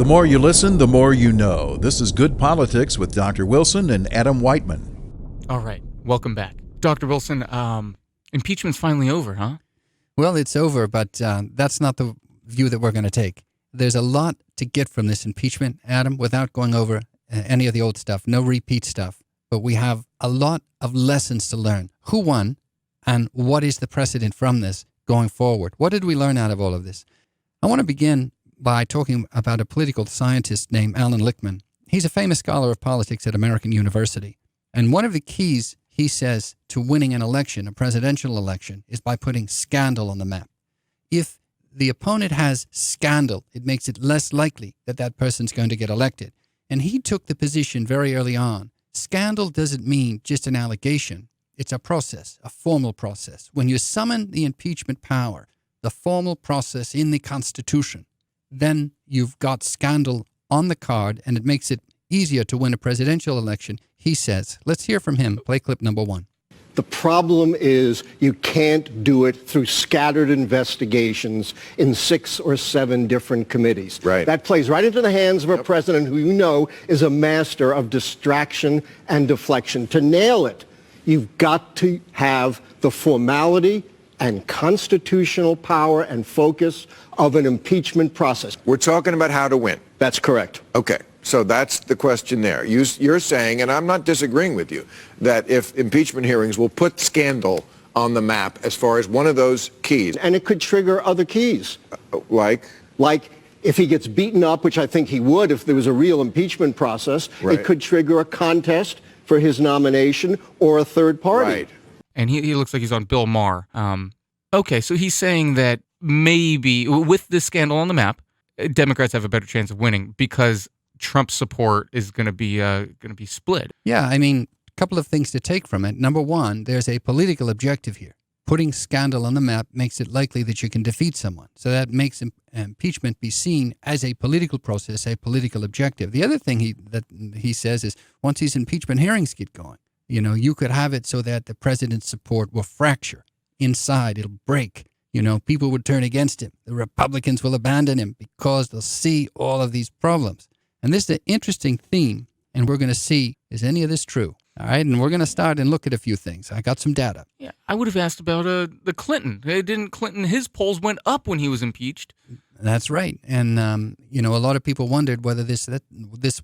The more you listen, the more you know. This is Good Politics with Dr. Wilson and Adam Whiteman. All right, welcome back. Dr. Wilson, impeachment's finally over, huh? Well, it's over, but that's not the view that we're going to take. There's a lot to get from this impeachment, Adam, without going over any of the old stuff, no repeat stuff. But we have a lot of lessons to learn. Who won, and what is the precedent from this going forward? What did we learn out of all of this? I want to begin by talking about a political scientist named Alan Lichtman. He's a famous scholar of politics at American University. And one of the keys, he says, to winning an election, a presidential election, is by putting scandal on the map. If the opponent has scandal, it makes it less likely that that person's going to get elected. And he took the position very early on. Scandal doesn't mean just an allegation. It's a process, a formal process. When you summon the impeachment power, the formal process in the Constitution, then you've got scandal on the card, and it makes it easier to win a presidential election, he says. Let's hear from him. Play clip number 1. The problem is you can't do it through scattered investigations in 6 or 7 different committees. Right. That plays right into the hands of a president who you know is a master of distraction and deflection. To nail it, you've got to have the formality and constitutional power and focus of an impeachment process. We're talking about how to win. That's correct. Okay, so that's the question there. You're saying, and I'm not disagreeing with you, that if impeachment hearings will put scandal on the map as far as one of those keys. And it could trigger other keys. Like if he gets beaten up, which I think he would if there was a real impeachment process, Right. It could trigger a contest for his nomination or a third party. Right. And he looks like he's on Bill Maher. Okay, so he's saying that maybe with this scandal on the map, Democrats have a better chance of winning because Trump's support is going to be split. Yeah, I mean, a couple of things to take from it. Number one, there's a political objective here. Putting scandal on the map makes it likely that you can defeat someone. So that makes impeachment be seen as a political process, a political objective. The other thing he says is once these impeachment hearings get going, you could have it so that the president's support will fracture inside. It'll break. People would turn against him. The Republicans will abandon him because they'll see all of these problems. And this is an interesting theme, and we're going to see, is any of this true? All right, and we're going to start and look at a few things. I got some data. Yeah, I would have asked about the Clinton. Didn't Clinton, his polls went up when he was impeached? That's right. And, a lot of people wondered whether this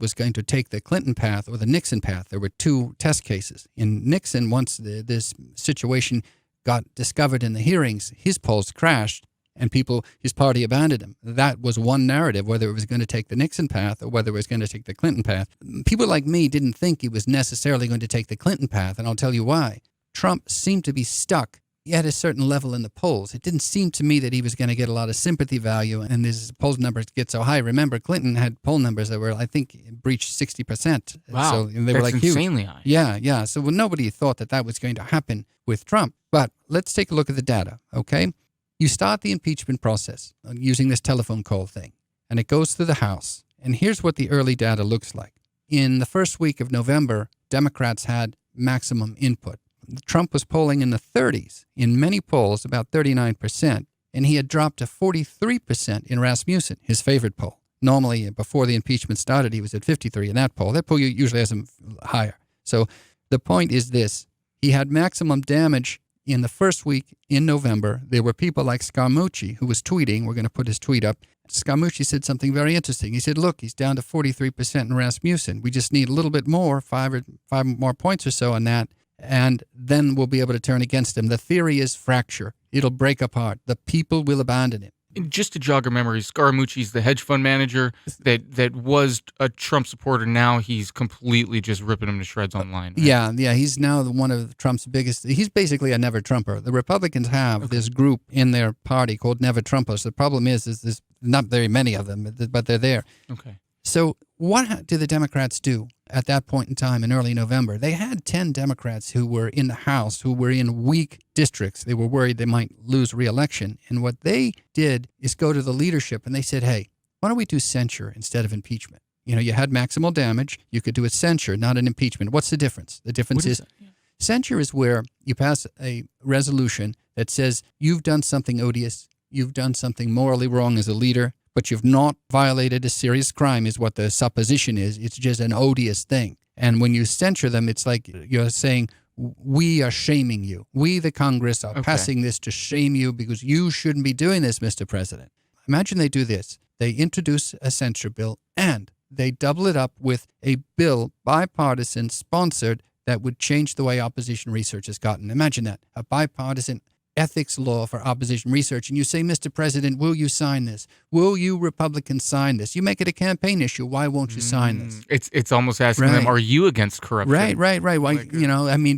was going to take the Clinton path or the Nixon path. There were 2 test cases. In Nixon, once this situation got discovered in the hearings, his polls crashed and his party abandoned him. That was one narrative, whether it was going to take the Nixon path or whether it was going to take the Clinton path. People like me didn't think he was necessarily going to take the Clinton path, and I'll tell you why. Trump seemed to be stuck at a certain level in the polls. It didn't seem to me that he was going to get a lot of sympathy value, and his poll numbers get so high. Remember, Clinton had poll numbers that were, I think, breached 60%. Wow, so they were that's huge. Insanely high. Yeah. So nobody thought that was going to happen with Trump. But let's take a look at the data, okay? You start the impeachment process using this telephone call thing, and it goes through the House. And here's what the early data looks like. In the first week of November, Democrats had maximum input. Trump was polling in the 30s, in many polls about 39%, and he had dropped to 43% in Rasmussen, his favorite poll. Normally, before the impeachment started, he was at 53 in that poll. That poll usually has him higher. So the point is this. He had maximum damage in the first week in November. There were people like Scaramucci, who was tweeting. We're going to put his tweet up. Scaramucci said something very interesting. He said, look, he's down to 43% in Rasmussen. We just need a little bit more, five more points or so on that, and then we'll be able to turn against him. The theory is fracture. It'll break apart. The people will abandon him. And just to jog our memories, Scaramucci's the hedge fund manager that was a Trump supporter. Now he's completely just ripping him to shreds online. Right? Yeah. He's now one of Trump's biggest. He's basically a never Trumper. The Republicans have this group in their party called Never Trumpers. The problem is there's not very many of them, but they're there. Okay. So what did the Democrats do at that point in time in early November? They had 10 Democrats who were in the House, who were in weak districts. They were worried they might lose re-election. And what they did is go to the leadership and they said, hey, why don't we do censure instead of impeachment? You had maximal damage. You could do a censure, not an impeachment. What's the difference? The difference is censure is where you pass a resolution that says you've done something odious. You've done something morally wrong as a leader. but you've not violated a serious crime is what the supposition is. It's just an odious thing. And when you censure them, it's like you're saying, we are shaming you. We, the Congress, are passing this to shame you because you shouldn't be doing this, Mr. President. Imagine they do this. They introduce a censure bill and they double it up with a bill, bipartisan, sponsored, that would change the way opposition research has gotten. Imagine that, a bipartisan ethics law for opposition research. And you say, Mr. President, will you sign this? Will you Republicans sign this? You make it a campaign issue. Why won't you sign this? It's almost asking them, are you against corruption? Right. Why,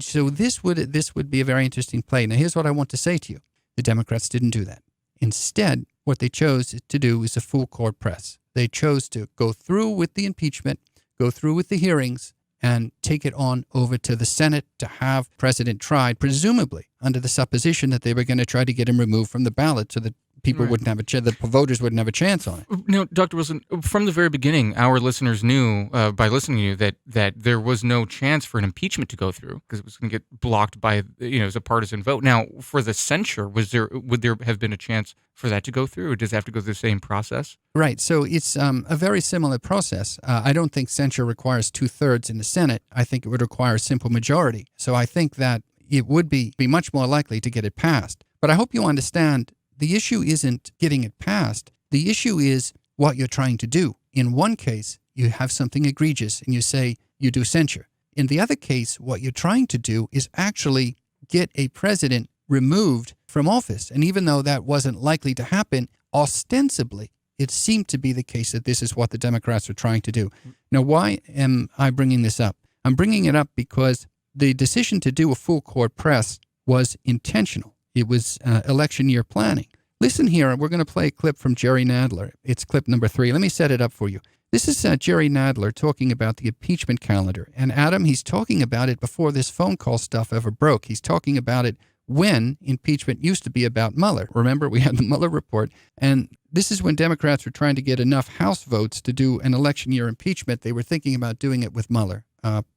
so this would be a very interesting play. Now, here's what I want to say to you. The Democrats didn't do that. Instead, what they chose to do is a full court press. They chose to go through with the impeachment, go through with the hearings, and take it on over to the Senate to have President tried, presumably under the supposition that they were going to try to get him removed from the ballot so that people wouldn't have a chance, the voters wouldn't have a chance on it. Now, Dr. Wilson, from the very beginning, our listeners knew by listening to you that there was no chance for an impeachment to go through because it was going to get blocked by, as a partisan vote. Now, for the censure, would there have been a chance for that to go through, or does it have to go through the same process? Right. So it's a very similar process. I don't think censure requires 2/3 in the Senate. I think it would require a simple majority. So I think that it would be much more likely to get it passed. But I hope you understand the issue isn't getting it passed. The issue is what you're trying to do. In one case, you have something egregious and you say you do censure. In the other case, what you're trying to do is actually get a president removed from office. And even though that wasn't likely to happen, ostensibly, it seemed to be the case that this is what the Democrats are trying to do. Now, why am I bringing this up? I'm bringing it up because the decision to do a full court press was intentional. It was election year planning. Listen here, we're going to play a clip from Jerry Nadler. It's clip number 3. Let me set it up for you. This is Jerry Nadler talking about the impeachment calendar. And Adam, he's talking about it before this phone call stuff ever broke. He's talking about it when impeachment used to be about Mueller. Remember, we had the Mueller report. And this is when Democrats were trying to get enough House votes to do an election year impeachment. They were thinking about doing it with Mueller.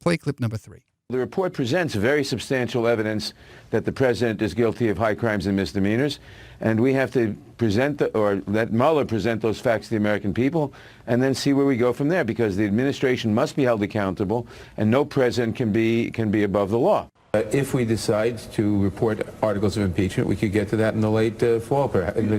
Play clip number 3. The report presents very substantial evidence that the president is guilty of high crimes and misdemeanors, and we have to let Mueller present those facts to the American people and then see where we go from there, because the administration must be held accountable and no president can be above the law. If we decide to report articles of impeachment, we could get to that in the late fall, perhaps, in the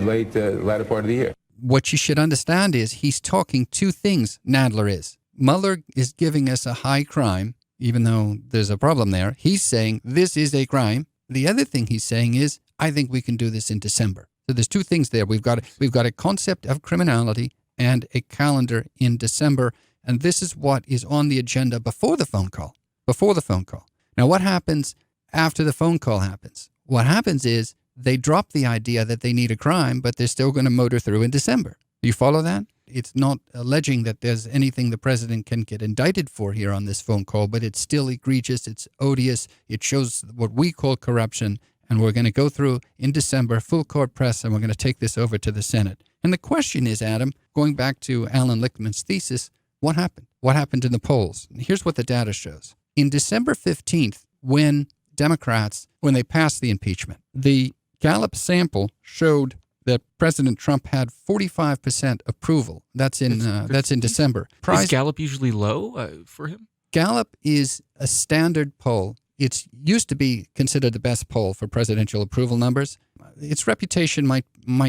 latter part of the year. What you should understand is he's talking two things, Nadler is. Mueller is giving us a high crime, even though there's a problem there. He's saying this is a crime. The other thing he's saying is, I think we can do this in December. So there's two things there. We've got a concept of criminality and a calendar in December, and this is what is on the agenda before the phone call. Before the phone call. Now, what happens after the phone call happens? What happens is they drop the idea that they need a crime, but they're still going to motor through in December. Do you follow that? It's not alleging that there's anything the president can get indicted for here on this phone call, but it's still egregious. It's odious. It shows what we call corruption. And we're going to go through in December, full court press, and we're going to take this over to the Senate. And the question is, Adam, going back to Alan Lichtman's thesis, what happened? What happened in the polls? And here's what the data shows. In December 15th, when Democrats, when they passed the impeachment, the Gallup sample showed that President Trump had 45% approval. That's in December. Is Gallup usually low for him? Gallup is a standard poll. It used to be considered the best poll for presidential approval numbers. Its reputation might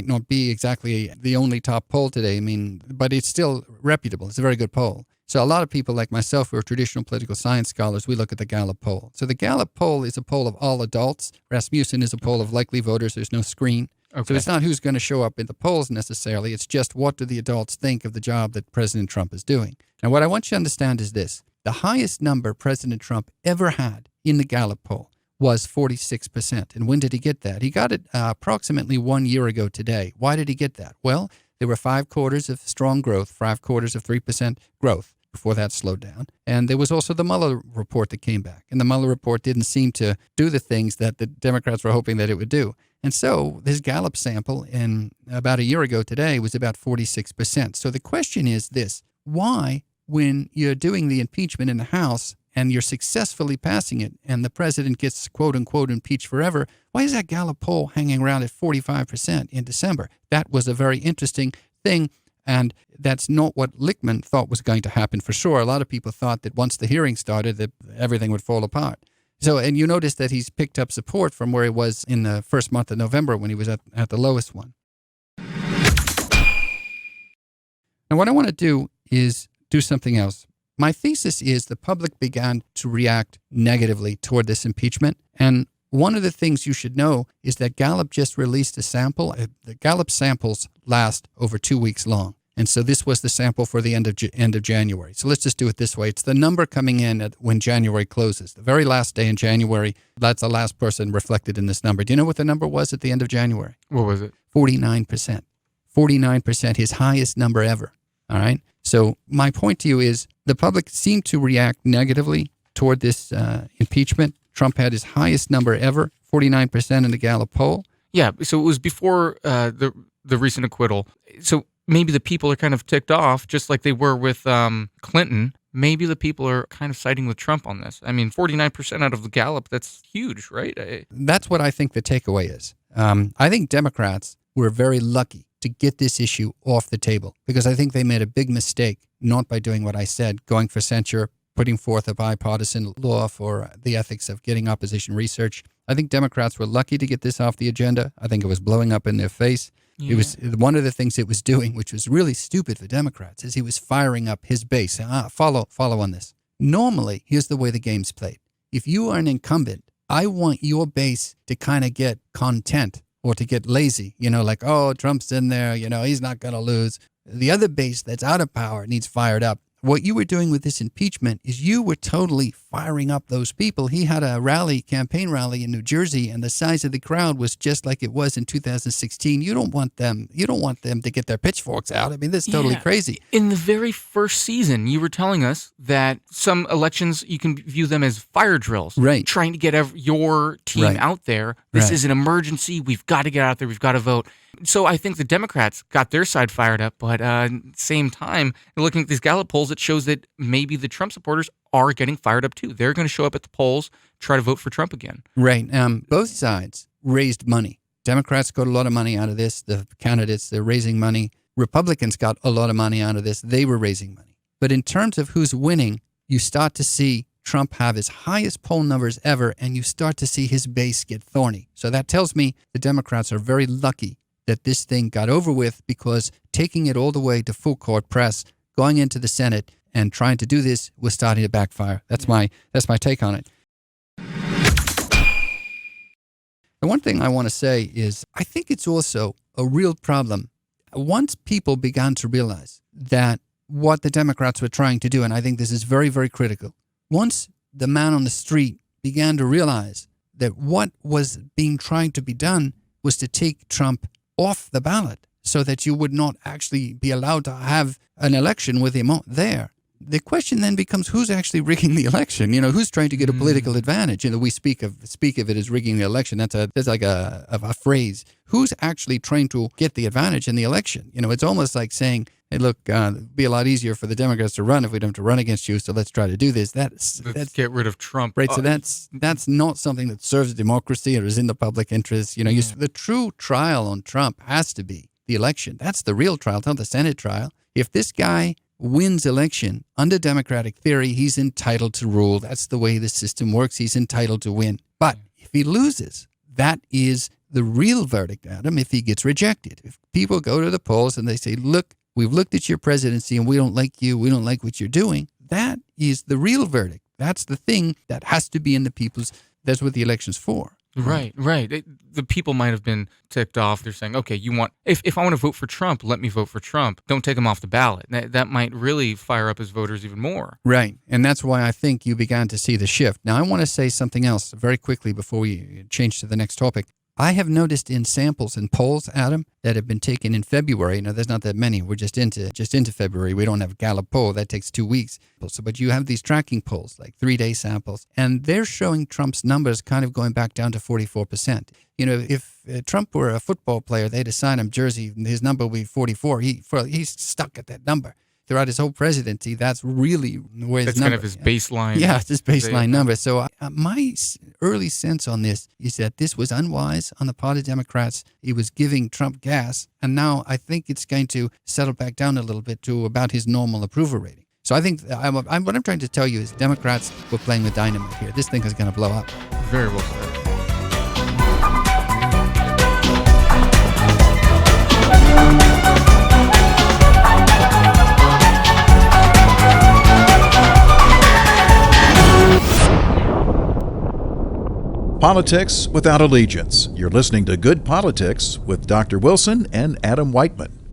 not be exactly the only top poll today. But it's still reputable. It's a very good poll. So a lot of people like myself who are traditional political science scholars, we look at the Gallup poll. So the Gallup poll is a poll of all adults. Rasmussen is a poll of likely voters. There's no screen. Okay. So it's not who's going to show up in the polls necessarily. It's just what do the adults think of the job that President Trump is doing. Now, what I want you to understand is this. The highest number President Trump ever had in the Gallup poll was 46%. And when did he get that? He got it approximately 1 year ago today. Why did he get that? Well, there were 5 quarters of strong growth, 5 quarters of 3% growth before that slowed down. And there was also the Mueller report that came back. And the Mueller report didn't seem to do the things that the Democrats were hoping that it would do. And so this Gallup sample in about a year ago today was about 46%. So the question is this: why, when you're doing the impeachment in the House and you're successfully passing it and the president gets quote unquote impeached forever, why is that Gallup poll hanging around at 45% in December? That was a very interesting thing. And that's not what Lichtman thought was going to happen for sure. A lot of people thought that once the hearing started, that everything would fall apart. So, and you notice that he's picked up support from where he was in the first month of November when he was at the lowest one. Now, what I want to do is do something else. My thesis is the public began to react negatively toward this impeachment. And one of the things you should know is that Gallup just released a sample. The Gallup samples last over 2 weeks long. And so this was the sample for the end of January. So let's just do it this way. It's the number coming in when January closes. The very last day in January, that's the last person reflected in this number. Do you know what the number was at the end of January? What was it? 49%. 49%, his highest number ever. All right? So my point to you is the public seemed to react negatively toward this impeachment. Trump had his highest number ever, 49% in the Gallup poll. Yeah, so it was before the recent acquittal. So maybe the people are kind of ticked off, just like they were with Clinton. Maybe the people are kind of siding with Trump on this. I mean, 49% out of the Gallup, that's huge, right? That's what I think the takeaway is. I think Democrats were very lucky to get this issue off the table because I think they made a big mistake, not by doing what I said, going for censure, putting forth a bipartisan law for the ethics of getting opposition research. I think Democrats were lucky to get this off the agenda. I think it was blowing up in their face. Yeah. It was one of the things it was doing, which was really stupid for Democrats, is he was firing up his base. Follow on this. Normally, here's the way the game's played. If you are an incumbent, I want your base to kind of get content or to get lazy, like, oh, Trump's in there, he's not going to lose. The other base that's out of power needs fired up. What you were doing with this impeachment is you were totally firing up those people. He had a campaign rally in New Jersey, and the size of the crowd was just like it was in 2016. You don't want them to get their pitchforks out. I mean, this is totally crazy. In the very first season, you were telling us that some elections, you can view them as fire drills. Right. Trying to get your team out there. This is an emergency. We've got to get out there. We've got to vote. So I think the Democrats got their side fired up, but at the same time, looking at these Gallup polls, it shows that maybe the Trump supporters are getting fired up too. They're going to show up at the polls, try to vote for Trump again. Right. Both sides raised money. Democrats got a lot of money out of this. The candidates, they're raising money. Republicans got a lot of money out of this. They were raising money. But in terms of who's winning, you start to see Trump have his highest poll numbers ever, and you start to see his base get thorny. So that tells me the Democrats are very lucky that this thing got over with, because taking it all the way to full court press, going into the Senate and trying to do this was starting to backfire. That's my take on it. The one thing I want to say is I think it's also a real problem. Once people began to realize that what the Democrats were trying to do, and I think this is very, very critical, once the man on the street began to realize that what was being tried to be done was to take Trump off the ballot so that you would not actually be allowed to have an election with him there. The question then becomes, who's actually rigging the election? Who's trying to get a political advantage? We speak of it as rigging the election. That's like a phrase. Who's actually trying to get the advantage in the election? It's almost like saying, hey, look, it'd be a lot easier for the Democrats to run if we don't have to run against you, so let's try to do this. Let's get rid of Trump. Right, so that's not something that serves democracy or is in the public interest. The true trial on Trump has to be the election. That's the real trial, not the Senate trial. If this guy wins election under Democratic theory, he's entitled to rule. That's the way the system works. He's entitled to win. But if he loses, that is the real verdict, Adam, if he gets rejected. If people go to the polls and they say, look, we've looked at your presidency and we don't like you, we don't like what you're doing, that is the real verdict. That's the thing that has to be in the people's, that's what the election's for. Right. The people might have been ticked off. They're saying, okay, if I want to vote for Trump, let me vote for Trump. Don't take him off the ballot. That might really fire up his voters even more. Right. And that's why I think you began to see the shift. Now, I want to say something else very quickly before we change to the next topic. I have noticed in samples and polls, Adam, that have been taken in February. Now, there's not that many. We're just into February. We don't have a Gallup poll. That takes 2 weeks. But you have these tracking polls, like 3-day samples, and they're showing Trump's numbers kind of going back down to 44%. If Trump were a football player, they'd assign him jersey, and his number would be 44. He's stuck at that number. throughout his whole presidency, that's really where his That's number. kind of his baseline. Yeah, it's his baseline number. So my early sense on this is that this was unwise on the part of Democrats. He was giving Trump gas, and now I think it's going to settle back down a little bit to about his normal approval rating. So I think what I'm trying to tell you is Democrats were playing with dynamite here. This thing is going to blow up. Very well said. Politics without allegiance. You're listening to Good Politics with Dr. Wilson and Adam Whiteman.